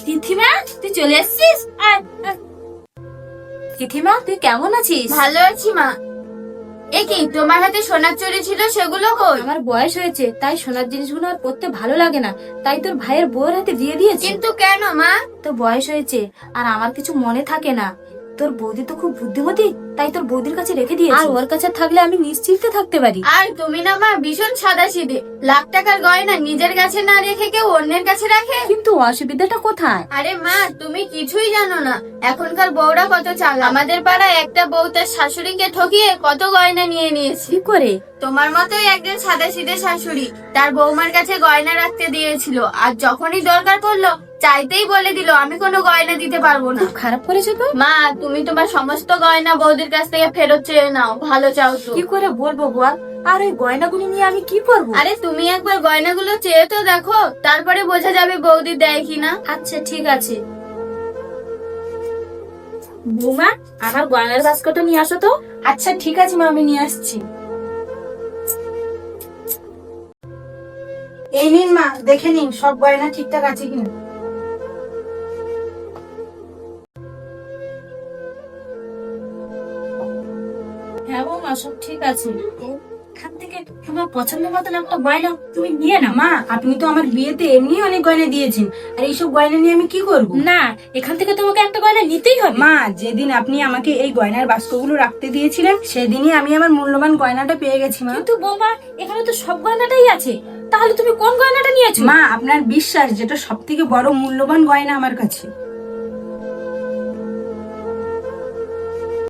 তিথিমা, তুই চলে এসেছিস? আয় আয়। তিথিমা, তুই কেমন আছিস? ভালো আছি মা। এ কি তোমার হাতে সোনার চুড়ি ছিল, সেগুলো কই? আমার বয়স হয়েছে, তাই সোনার জিনিসগুলো আর পরতে ভালো লাগে না, তাই তোর ভাইয়ের বউয়ের হাতে দিয়ে দিয়েছি। কিন্তু কেন মা? তোর বয়স হয়েছে আর আমার কিছু মনে থাকে না। তোর বৌদি তো খুব বুদ্ধিমতী, তাই তোর বৌদির কাছে রেখে দিয়েছি। আর ওর কাছে থাকলে আমি নিশ্চিন্তে থাকতে পারি। আর তুমি না মা ভীষণ সাদাসিধে, লাখ টাকার গয়না নিজের কাছে না রেখে কেউ অন্যের কাছে রাখে। কিন্তু অসুবিধাটা কোথায়? আরে মা, তুমি কিছুই জানো না। এখনকার বউরা কত চালাক। আমাদের পাড়ায় একটা বউ তার শাশুড়িকে ঠকিয়ে কত গয়না নিয়ে নিয়েছে। কি করে? তোমার মতোই একজন সাদাসিধে শাশুড়ি তার বৌমার কাছে গয়না রাখতে দিয়েছিল, আর যখনই দরকার পড়লো চাইতেই বলে দিল আমি কোনো গয়না দিতে পারবো না। খুব খারাপ করেছো তো। মা, তুমি তোমার সমস্ত গয়না বৌদির কাছ থেকে ফেরত চেয়ে নাও, ভালো চাও তো। কি করে বলবো বল? আর ওই গয়নাগুলি নিয়ে আমি কি করব? আরে তুমি একবার গয়নাগুলো চেয়ে তো দেখো, তারপরে বোঝা যাবে বৌদি দেয় কিনা। আচ্ছা ঠিক আছে। বৌমা, আমার গয়নার বাস্কটা নিয়ে আসো তো। আচ্ছা ঠিক আছে মা, আমি নিয়ে আসছি। এই নিন মা, দেখে নিন সব গয়না ঠিকঠাক আছে কিনা। হ্যাঁ বৌমা, সব ঠিক আছে। এখান থেকে তোমার পছন্দের মতন একটা গয়না তুমি নিয়ে নাও। মা, আপনি তো আমার বিয়েতে এমনি অনেক গয়না দিয়েছেন, আর এইসব গয়না নিয়ে আমি কি করব? না, এখান থেকে তোমাকে একটা গয়না নিতেই হবে। মা, যেদিন আপনি আমাকে এই গয়নার বাস্কগুলো রাখতে দিয়েছিলেন সেদিনই আমি আমার মূল্যবান গয়নাটা পেয়ে গেছি মা। কিন্তু বৌমা, এখানে তো সব গয়নাটাই আছে, তাহলে তুমি কোন গয়নাটা নিয়েছো? মা, আপনার বিশ্বাস যেটা সব থেকে বড় মূল্যবান গয়না আমার কাছে।